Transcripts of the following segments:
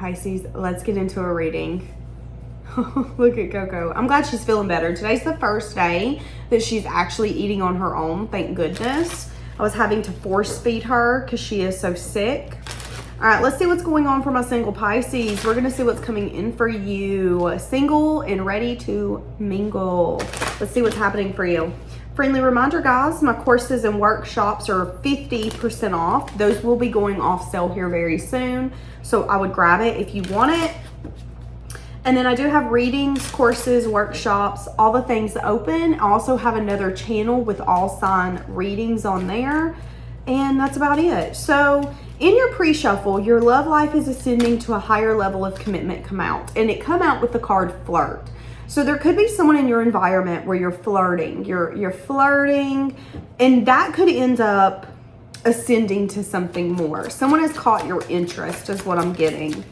Pisces, let's get into a reading. Look at Coco. I'm glad she's feeling better. Today's the first day that she's actually eating on her own. Thank goodness. I was having to force feed her because she is so sick. All right, let's see what's going on for my single Pisces. We're going to see what's coming in for you. Single and ready to mingle. Let's see what's happening for you. Friendly reminder, guys, my courses and workshops are 50% off. Those will be going off sale here very soon. So I would grab it if you want it. And then I do have readings, courses, workshops, all the things open. I also have another channel with all sign readings on there. And that's about it. So in your pre-shuffle, your love life is ascending to a higher level of commitment come out. And it come out with the card flirt. So there could be someone in your environment where you're flirting. You're flirting, and that could end up ascending to something more. Someone has caught your interest is what I'm getting.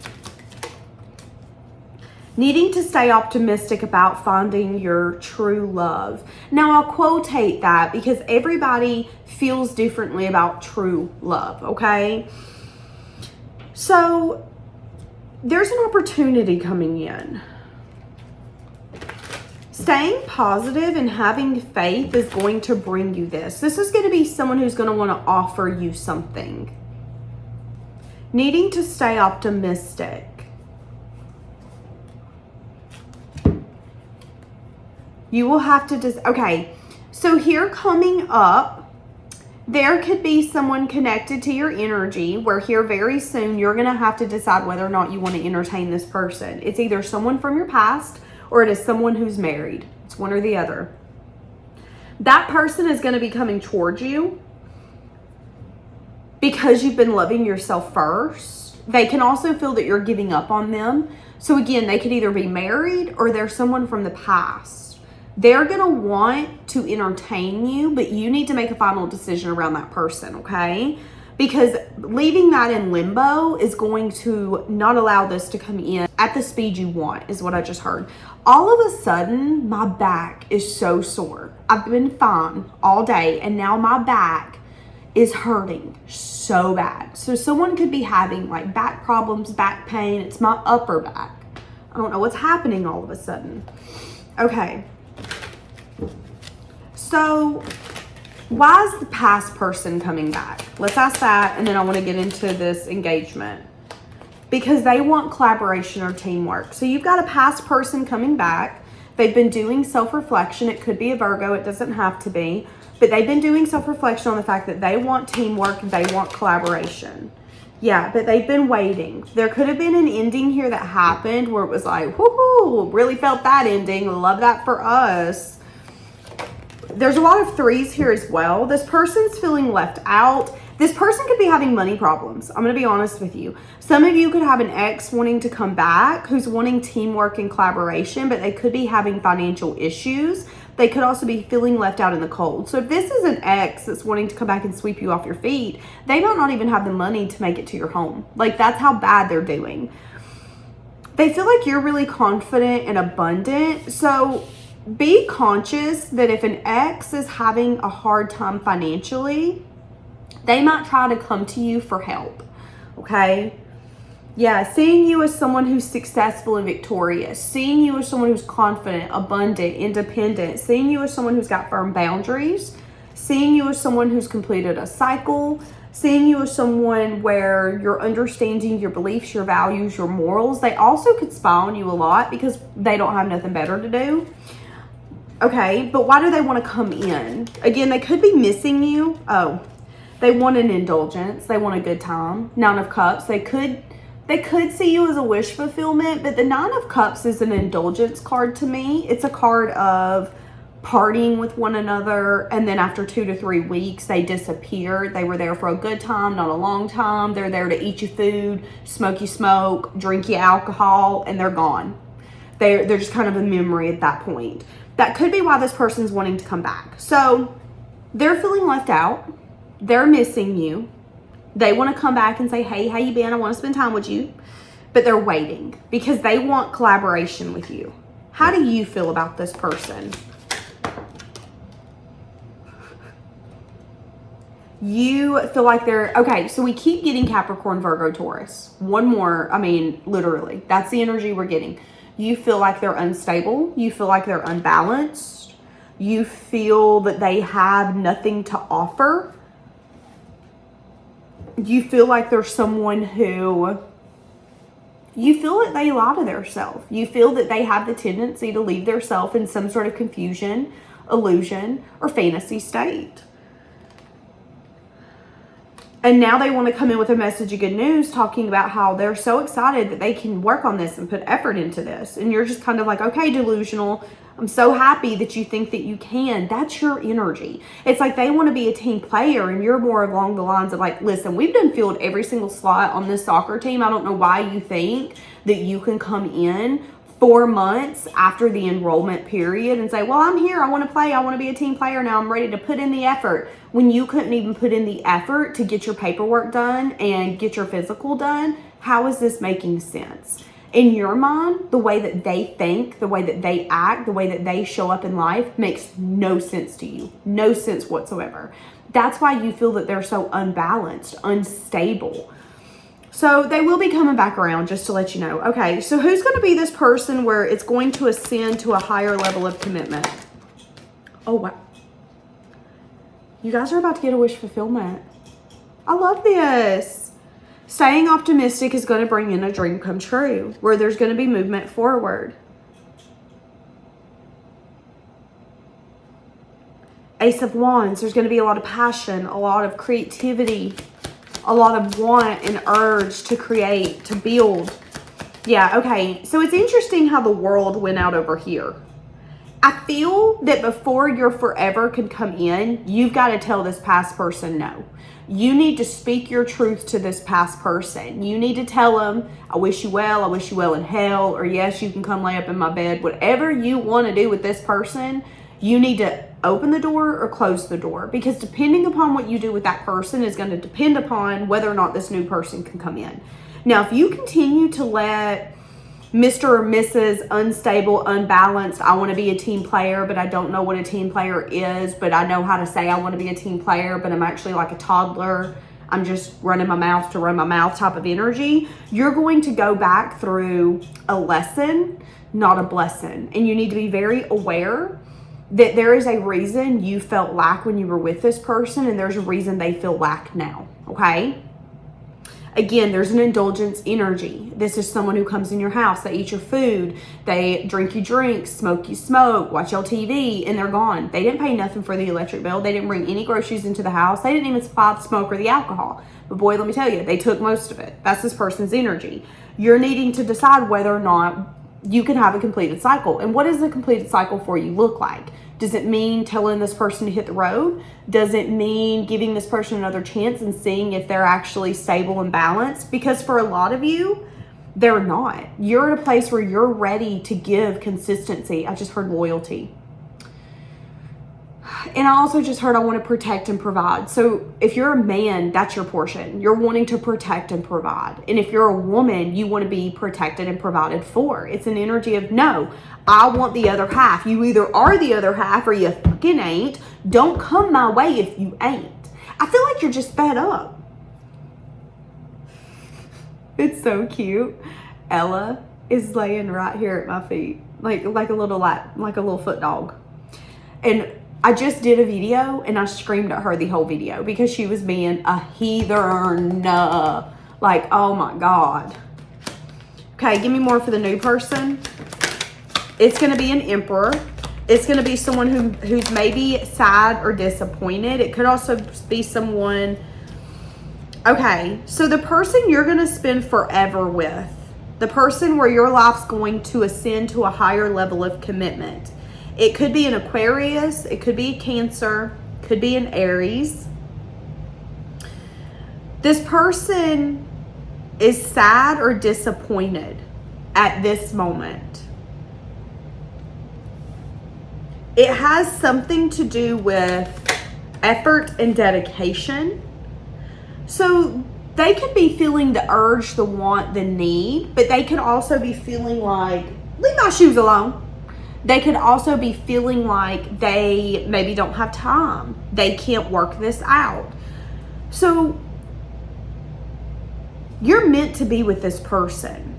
Needing to stay optimistic about finding your true love. Now, I'll quotate that because everybody feels differently about true love, okay? So there's an opportunity coming in. Staying positive and having faith is going to bring you this. This is going to be someone who's going to want to offer you something. Needing to stay optimistic. You will have to okay, so here coming up, there could be someone connected to your energy where here very soon you're going to have to decide whether or not you want to entertain this person. It's either someone from your past or it is someone who's married. It's one or the other. That person is going to be coming towards you because you've been loving yourself first. They can also feel that you're giving up on them. So again, they could either be married or they're someone from the past. They're going to want to entertain you, but you need to make a final decision around that person, okay? Because leaving that in limbo is going to not allow this to come in at the speed you want, is what I just heard. All of a sudden, my back is so sore. I've been fine all day, and now my back is hurting so bad. So someone could be having like back problems, back pain. It's my upper back. I don't know what's happening all of a sudden. Okay. So why is the past person coming back? Let's ask that, and then I want to get into this engagement. Because they want collaboration or teamwork. So you've got a past person coming back. They've been doing self-reflection. It could be a Virgo. It doesn't have to be. But they've been doing self-reflection on the fact that they want teamwork. They want collaboration. Yeah, but they've been waiting. There could have been an ending here that happened where it was like, woohoo, really felt that ending. Love that for us. There's a lot of threes here as well. This person's feeling left out. This person could be having money problems. I'm going to be honest with you. Some of you could have an ex wanting to come back who's wanting teamwork and collaboration, but they could be having financial issues. They could also be feeling left out in the cold. So if this is an ex that's wanting to come back and sweep you off your feet, they might not even have the money to make it to your home. Like, that's how bad they're doing. They feel like you're really confident and abundant. So be conscious that if an ex is having a hard time financially, they might try to come to you for help, okay? Yeah, seeing you as someone who's successful and victorious, seeing you as someone who's confident, abundant, independent, seeing you as someone who's got firm boundaries, seeing you as someone who's completed a cycle, seeing you as someone where you're understanding your beliefs, your values, your morals. They also could spy on you a lot because they don't have nothing better to do. Okay, but why do they want to come in? Again, they could be missing you. Oh, they want an indulgence. They want a good time. Nine of Cups. They could see you as a wish fulfillment, but the Nine of Cups is an indulgence card to me. It's a card of partying with one another, and then after 2 to 3 weeks, they disappear. They were there for a good time, not a long time. They're there to eat you food, smoke you smoke, drink you alcohol, and they're gone. They're just kind of a memory at that point. That could be why this person's wanting to come back. So they're feeling left out. They're missing you. They want to come back and say, hey, how you been? I want to spend time with you. But they're waiting because they want collaboration with you. How do you feel about this person? You feel like they're, okay, so we keep getting Capricorn, Virgo, Taurus. One more, I mean, literally, that's the energy we're getting. You feel like they're unstable. You feel like they're unbalanced. You feel that they have nothing to offer. You feel like there's someone who, you feel that they lie to themselves. You feel that they have the tendency to leave themselves in some sort of confusion, illusion, or fantasy state. And now they want to come in with a message of good news, talking about how they're so excited that they can work on this and put effort into this. And you're just kind of like, okay, delusional. I'm so happy that you think that you can. That's your energy. It's like they want to be a team player, and you're more along the lines of like, listen, we've done filled every single slot on this soccer team. I don't know why you think that you can come in 4 months after the enrollment period and say, well, I'm here. I want to play. I want to be a team player now. I'm ready to put in the effort. When you couldn't even put in the effort to get your paperwork done and get your physical done, how is this making sense? In your mind, the way that they think, the way that they act, the way that they show up in life makes no sense to you. No sense whatsoever. That's why you feel that they're so unbalanced, unstable. So they will be coming back around, just to let you know. Okay, so who's going to be this person where it's going to ascend to a higher level of commitment? Oh, wow. You guys are about to get a wish fulfillment. I love this. Staying optimistic is going to bring in a dream come true, where there's going to be movement forward. Ace of Wands, there's going to be a lot of passion, a lot of creativity, a lot of want and urge to create, to build. Yeah, okay. So it's interesting how the world went out over here. I feel that before your forever can come in, you've got to tell this past person no. You need to speak your truth to this past person. You need to tell them, I wish you well in hell, or yes, you can come lay up in my bed. Whatever you want to do with this person, you need to open the door or close the door, because depending upon what you do with that person is going to depend upon whether or not this new person can come in. Now, if you continue to let Mr. or Mrs. unstable, unbalanced, I want to be a team player, but I don't know what a team player is, but I know how to say I want to be a team player, but I'm actually like a toddler, I'm just running my mouth to run my mouth type of energy, you're going to go back through a lesson, not a blessing. And you need to be very aware that there is a reason you felt lack when you were with this person, and there's a reason they feel lack now, okay? Again, there's an indulgence energy. This is someone who comes in your house, they eat your food, they drink you drinks, smoke you smoke, watch your TV, and they're gone. They didn't pay nothing for the electric bill. They didn't bring any groceries into the house. They didn't even supply the smoke or the alcohol. But boy, let me tell you, they took most of it. That's this person's energy. You're needing to decide whether or not you can have a completed cycle. And what does a completed cycle for you look like? Does it mean telling this person to hit the road? Does it mean giving this person another chance and seeing if they're actually stable and balanced? Because for a lot of you, they're not. You're at a place where you're ready to give consistency. I just heard loyalty. And I also just heard I want to protect and provide. So if you're a man, that's your portion. You're wanting to protect and provide. And if you're a woman, you want to be protected and provided for. It's an energy of, no, I want the other half. You either are the other half or you fucking ain't. Don't come my way if you ain't. I feel like you're just fed up. It's so cute. Ella is laying right here at my feet. Like a little foot dog. And I just did a video and I screamed at her the whole video because she was being a heathen. Like, oh my God. Okay, give me more for the new person. It's going to be an emperor. It's going to be someone who's maybe sad or disappointed. It could also be someone. Okay, so the person you're going to spend forever with, the person where your life's going to ascend to a higher level of commitment. It could be an Aquarius, it could be a Cancer, could be an Aries. This person is sad or disappointed at this moment. It has something to do with effort and dedication. So they could be feeling the urge, the want, the need, but they could also be feeling like, leave my shoes alone. They could also be feeling like they maybe don't have time. They can't work this out. So you're meant to be with this person.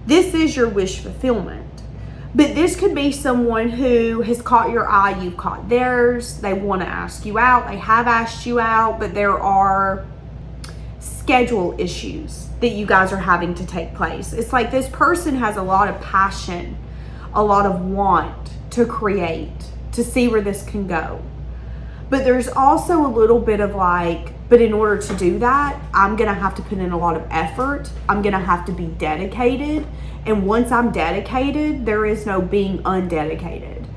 This is your wish fulfillment. But this could be someone who has caught your eye, you've caught theirs. They want to ask you out. They have asked you out, but there are schedule issues that you guys are having to take place. It's like this person has a lot of passion, a lot of want to create, to see where this can go. But there's also a little bit of like, but in order to do that, I'm going to have to put in a lot of effort. I'm going to have to be dedicated. And once I'm dedicated, there is no being undedicated.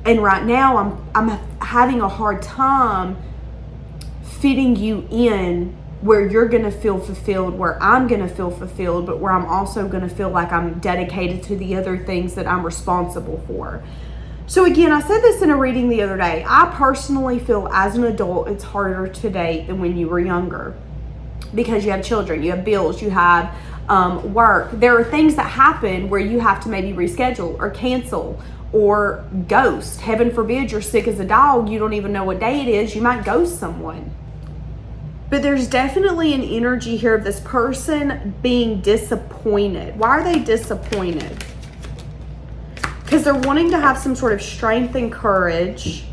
And right now, I'm having a hard time fitting you in where you're going to feel fulfilled, where I'm going to feel fulfilled, but where I'm also going to feel like I'm dedicated to the other things that I'm responsible for. So again, I said this in a reading the other day. I personally feel as an adult, it's harder to date than when you were younger because you have children, you have bills, you have work. There are things that happen where you have to maybe reschedule or cancel or ghost. Heaven forbid you're sick as a dog. You don't even know what day it is. You might ghost someone. But there's definitely an energy here of this person being disappointed. Why are they disappointed? Because they're wanting to have some sort of strength and courage.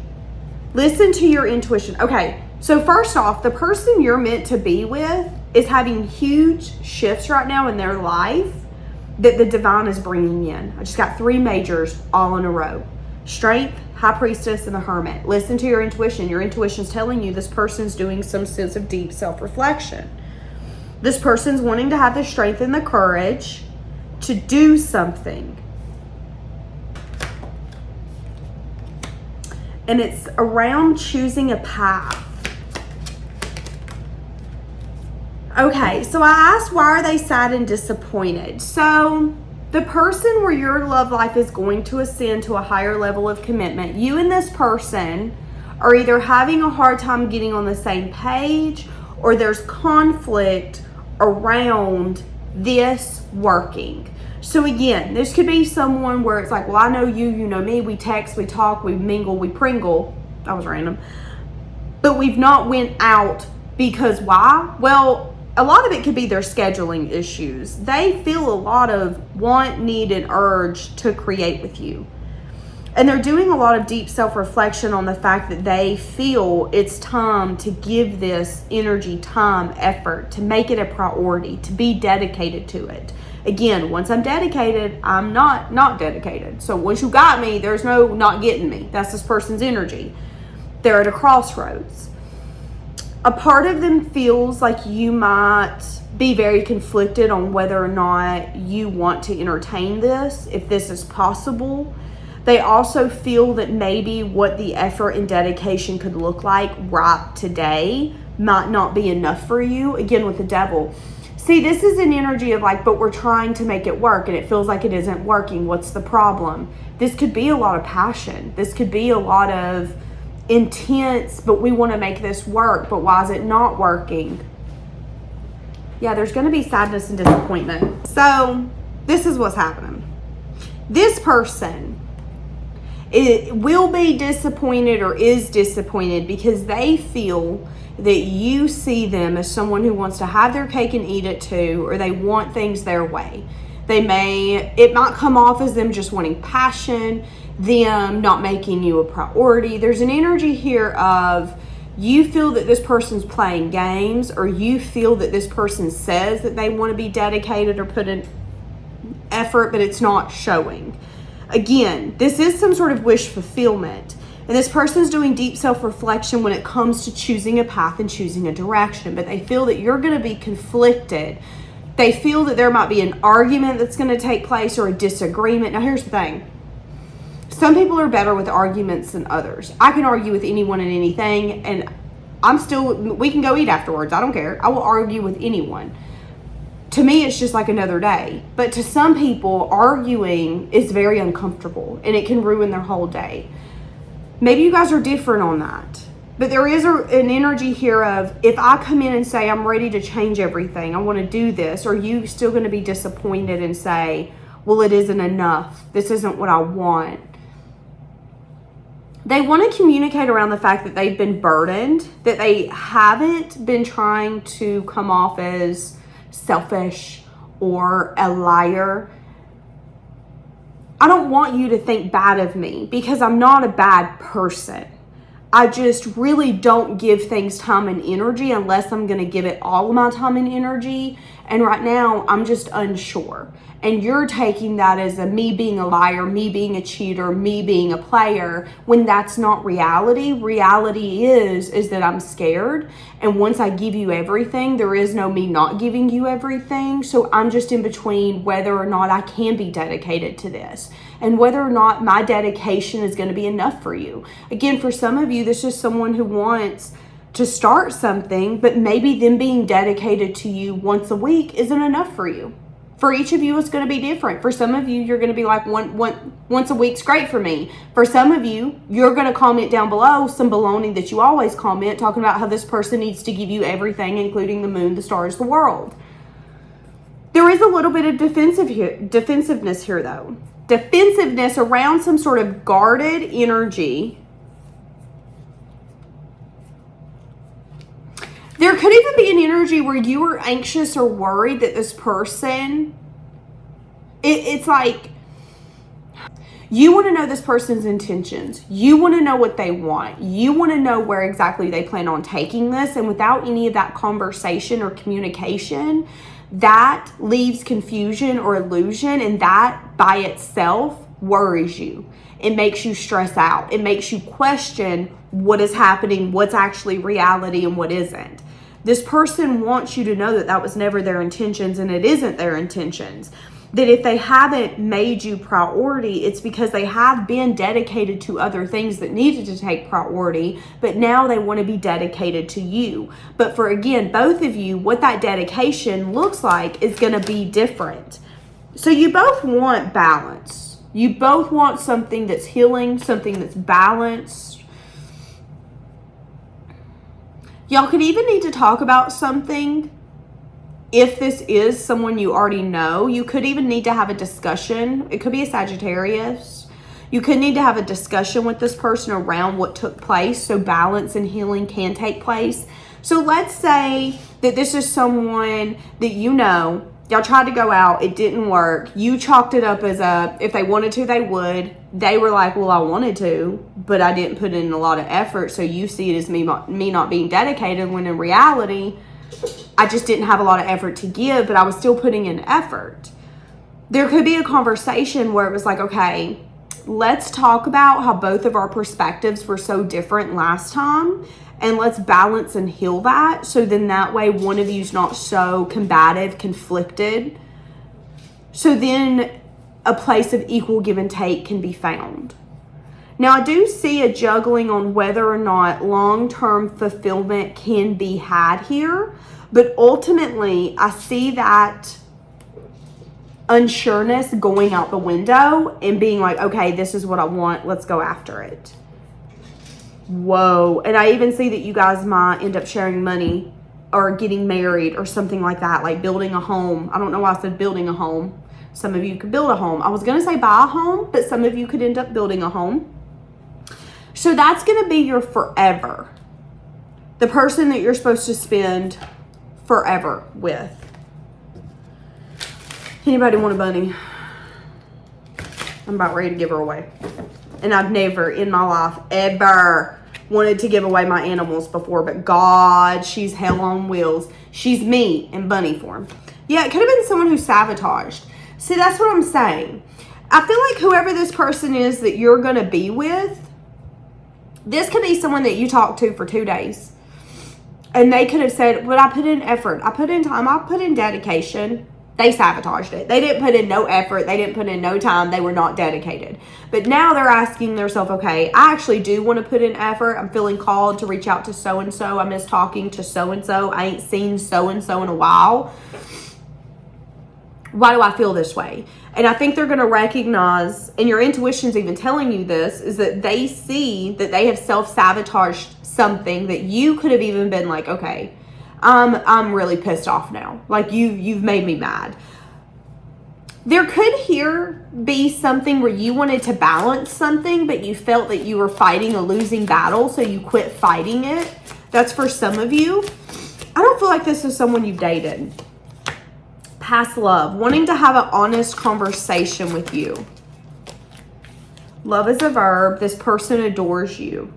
Listen to your intuition. Okay, so first off, the person you're meant to be with is having huge shifts right now in their life that the divine is bringing in. I just got 3 majors all in a row. Strength, High Priestess, and the Hermit. Listen to your intuition. Your intuition's telling you this person's doing some sense of deep self-reflection. This person's wanting to have the strength and the courage to do something. And it's around choosing a path. Okay, so I asked, why are they sad and disappointed? So the person where your love life is going to ascend to a higher level of commitment, you and this person are either having a hard time getting on the same page, or there's conflict around this working. So again, this could be someone where it's like, well, I know you, you know me, we text, we talk, we mingle, we pringle. That was random. But we've not went out because why? Well, a lot of it could be their scheduling issues. They feel a lot of want, need, and urge to create with you. And they're doing a lot of deep self-reflection on the fact that they feel it's time to give this energy, time, effort, to make it a priority, to be dedicated to it. Again, once I'm dedicated, I'm not dedicated. So once you got me, there's no not getting me. That's this person's energy. They're at a crossroads. A part of them feels like you might be very conflicted on whether or not you want to entertain this, if this is possible. They also feel that maybe what the effort and dedication could look like right today might not be enough for you. Again, with the Devil. See, this is an energy of like, but we're trying to make it work and it feels like it isn't working. What's the problem? This could be a lot of passion. This could be a lot of intense, but we want to make this work, but why is it not working? Yeah, there's going to be sadness and disappointment. So this is what's happening. This person will be disappointed or is disappointed because they feel that you see them as someone who wants to have their cake and eat it too, or they want things their way. It might come off as them just wanting passion, them not making you a priority. There's an energy here of you feel that this person's playing games, or you feel that this person says that they want to be dedicated or put in effort, but it's not showing. Again, this is some sort of wish fulfillment. And this person's doing deep self-reflection when it comes to choosing a path and choosing a direction, but they feel that you're going to be conflicted. They feel that there might be an argument that's going to take place or a disagreement. Now, here's the thing. Some people are better with arguments than others. I can argue with anyone and anything, and we can go eat afterwards. I don't care. I will argue with anyone. To me, it's just like another day. But to some people, arguing is very uncomfortable, and it can ruin their whole day. Maybe you guys are different on that. But there is an energy here of, if I come in and say, I'm ready to change everything, I want to do this, are you still going to be disappointed and say, well, it isn't enough. This isn't what I want. They want to communicate around the fact that they've been burdened, that they haven't been trying to come off as selfish or a liar. I don't want you to think bad of me because I'm not a bad person. I just really don't give things time and energy unless I'm going to give it all of my time and energy. And right now, I'm just unsure. And you're taking that as me being a liar, me being a cheater, me being a player, when that's not reality. Reality is that I'm scared. And once I give you everything, there is no me not giving you everything. So I'm just in between whether or not I can be dedicated to this and whether or not my dedication is going to be enough for you. Again, for some of you, this is someone who wants to start something, but maybe them being dedicated to you once a week isn't enough for you. For each of you, it's going to be different. For some of you, you're going to be like, once a week's great for me. For some of you, you're going to comment down below some baloney that you always comment, talking about how this person needs to give you everything, including the moon, the stars, the world. There is a little bit of defensiveness here, though. Defensiveness around some sort of guarded energy. There could even be an energy where you are anxious or worried that this person, it's like you want to know this person's intentions. You want to know what they want. You want to know where exactly they plan on taking this. And without any of that conversation or communication, that leaves confusion or illusion. And that by itself worries you. It makes you stress out. It makes you question what is happening, what's actually reality and what isn't. This person wants you to know that that was never their intentions and it isn't their intentions. That if they haven't made you priority, it's because they have been dedicated to other things that needed to take priority, but now they want to be dedicated to you. But for, again, both of you, what that dedication looks like is going to be different. So you both want balance. You both want something that's healing, something that's balanced. Y'all could even need to talk about something. If this is someone you already know, you could even need to have a discussion. It could be a Sagittarius. You could need to have a discussion with this person around what took place so balance and healing can take place. So let's say that this is someone that you know, y'all tried to go out, it didn't work. You chalked it up as if they wanted to, they would. They were like, well, I wanted to, but I didn't put in a lot of effort. So you see it as me not being dedicated, when in reality, I just didn't have a lot of effort to give, but I was still putting in effort. There could be a conversation where it was like, okay, let's talk about how both of our perspectives were so different last time, and let's balance and heal that. So then that way one of you's not so combative, conflicted. So then a place of equal give and take can be found. Now, I do see a juggling on whether or not long-term fulfillment can be had here, but ultimately, I see that unsureness going out the window and being like, okay, this is what I want, let's go after it. Whoa. And I even see that you guys might end up sharing money or getting married or something like that, like building a home. I don't know why I said building a home. Some of you could build a home. I was going to say buy a home, but some of you could end up building a home. So that's going to be your forever. The person that you're supposed to spend forever with. Anybody want a bunny? I'm about ready to give her away. And I've never in my life ever wanted to give away my animals before, but God, she's hell on wheels. She's me in bunny form. Yeah, it could have been someone who sabotaged. See, that's what I'm saying. I feel like whoever this person is that you're going to be with, this could be someone that you talked to for 2 days. And they could have said, well, I put in effort. I put in time. I put in dedication. They sabotaged it. They didn't put in no effort. They didn't put in no time. They were not dedicated. But now they're asking themselves, okay, I actually do want to put in effort. I'm feeling called to reach out to so-and-so. I miss talking to so-and-so. I ain't seen so-and-so in a while. Why do I feel this way? And I think they're going to recognize, and your intuition's even telling you this, is that they see that they have self-sabotaged something that you could have even been like, okay, I'm really pissed off now. Like you've made me mad. There could here be something where you wanted to balance something, but you felt that you were fighting a losing battle, so you quit fighting it. That's for some of you. I don't feel like this is someone you've dated. Past love, wanting to have an honest conversation with you. Love is a verb. This person adores you.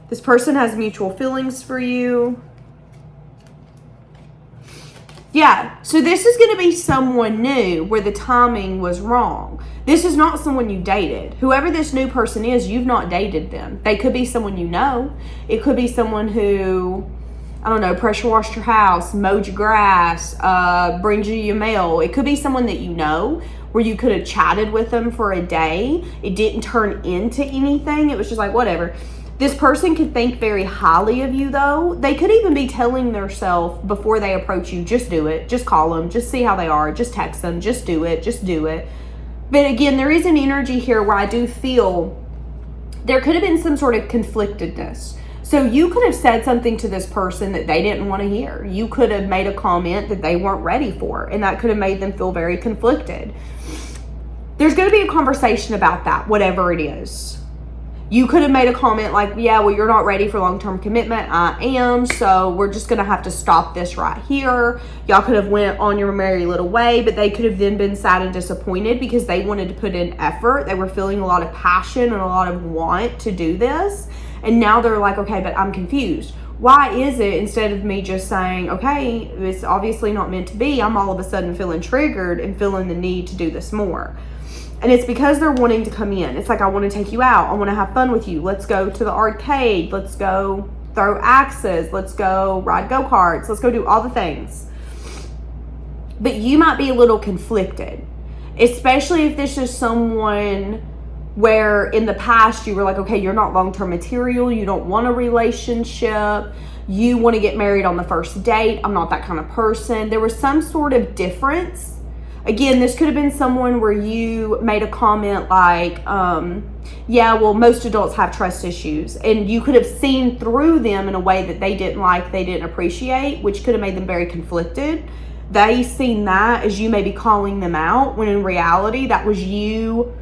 This person has mutual feelings for you. Yeah, so this is going to be someone new where the timing was wrong. This is not someone you dated. Whoever this new person is, you've not dated them. They could be someone you know. It could be someone who, I don't know, pressure washed your house, mowed your grass, brings you your mail. It could be someone that you know where you could have chatted with them for a day. It didn't turn into anything. It was just like, whatever. This person could think very highly of you, though. They could even be telling themselves before they approach you, just do it. Just call them. Just see how they are. Just text them. Just do it. Just do it. But again, there is an energy here where I do feel there could have been some sort of conflictedness. So you could have said something to this person that they didn't want to hear. You could have made a comment that they weren't ready for, and that could have made them feel very conflicted. There's going to be a conversation about that, whatever it is. You could have made a comment like, yeah, well, you're not ready for long-term commitment. I am, so we're just going to have to stop this right here. Y'all could have went on your merry little way, but they could have then been sad and disappointed because they wanted to put in effort. They were feeling a lot of passion and a lot of want to do this. And now they're like, okay, but I'm confused. Why is it instead of me just saying, okay, it's obviously not meant to be, I'm all of a sudden feeling triggered and feeling the need to do this more? And it's because they're wanting to come in. It's like, I want to take you out. I want to have fun with you. Let's go to the arcade. Let's go throw axes. Let's go ride go-karts. Let's go do all the things. But you might be a little conflicted, especially if this is someone where in the past you were like, okay, you're not long-term material. You don't want a relationship. You want to get married on the first date. I'm not that kind of person. There was some sort of difference. Again, this could have been someone where you made a comment like, yeah, well, most adults have trust issues. And you could have seen through them in a way that they didn't like, they didn't appreciate, which could have made them very conflicted. They seen that as you maybe calling them out, when in reality, that was you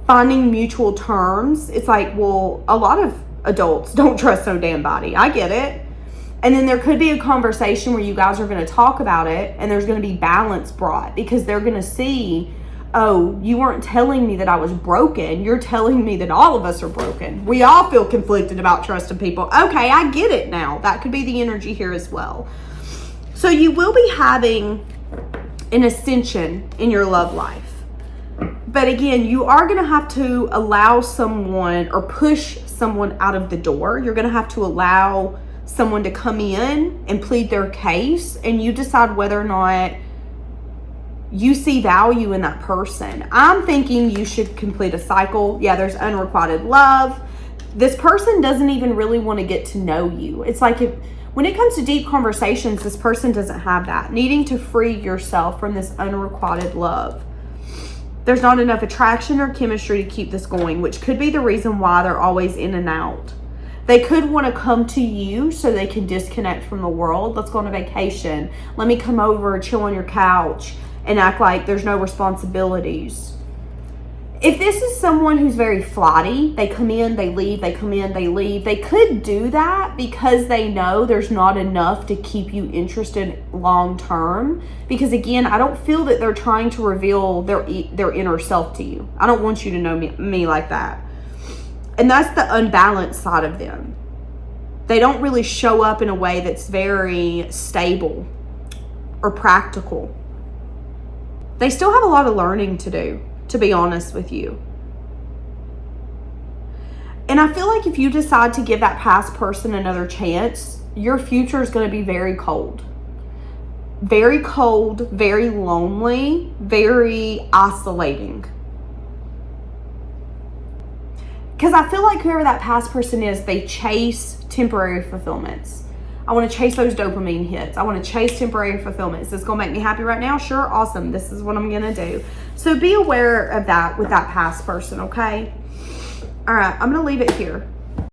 finding mutual terms. It's like, well, a lot of adults don't trust no damn body. I get it. And then there could be a conversation where you guys are going to talk about it and there's going to be balance brought, because they're going to see, oh, you weren't telling me that I was broken. You're telling me that all of us are broken. We all feel conflicted about trusting people. Okay, I get it now. That could be the energy here as well. So you will be having an ascension in your love life. But again, you are going to have to allow someone or push someone out of the door. You're going to have to allow someone to come in and plead their case, and you decide whether or not you see value in that person. I'm thinking you should complete a cycle. Yeah, there's unrequited love. This person doesn't even really want to get to know you. It's like, when it comes to deep conversations, this person doesn't have that. Needing to free yourself from this unrequited love. There's not enough attraction or chemistry to keep this going, which could be the reason why they're always in and out. They could want to come to you so they can disconnect from the world. Let's go on a vacation. Let me come over, chill on your couch, and act like there's no responsibilities. If this is someone who's very flighty, they come in, they leave, they come in, they leave. They could do that because they know there's not enough to keep you interested long term. Because again, I don't feel that they're trying to reveal their inner self to you. I don't want you to know me like that. And that's the unbalanced side of them. They don't really show up in a way that's very stable or practical. They still have a lot of learning to do, to be honest with you. And I feel like if you decide to give that past person another chance, your future is going to be very cold. Very cold, very lonely, very isolating. Because I feel like whoever that past person is, they chase temporary fulfillments. I want to chase those dopamine hits. I want to chase temporary fulfillments. Is this going to make me happy right now? Sure, awesome. This is what I'm going to do. So be aware of that with that past person, okay? All right, I'm going to leave it here.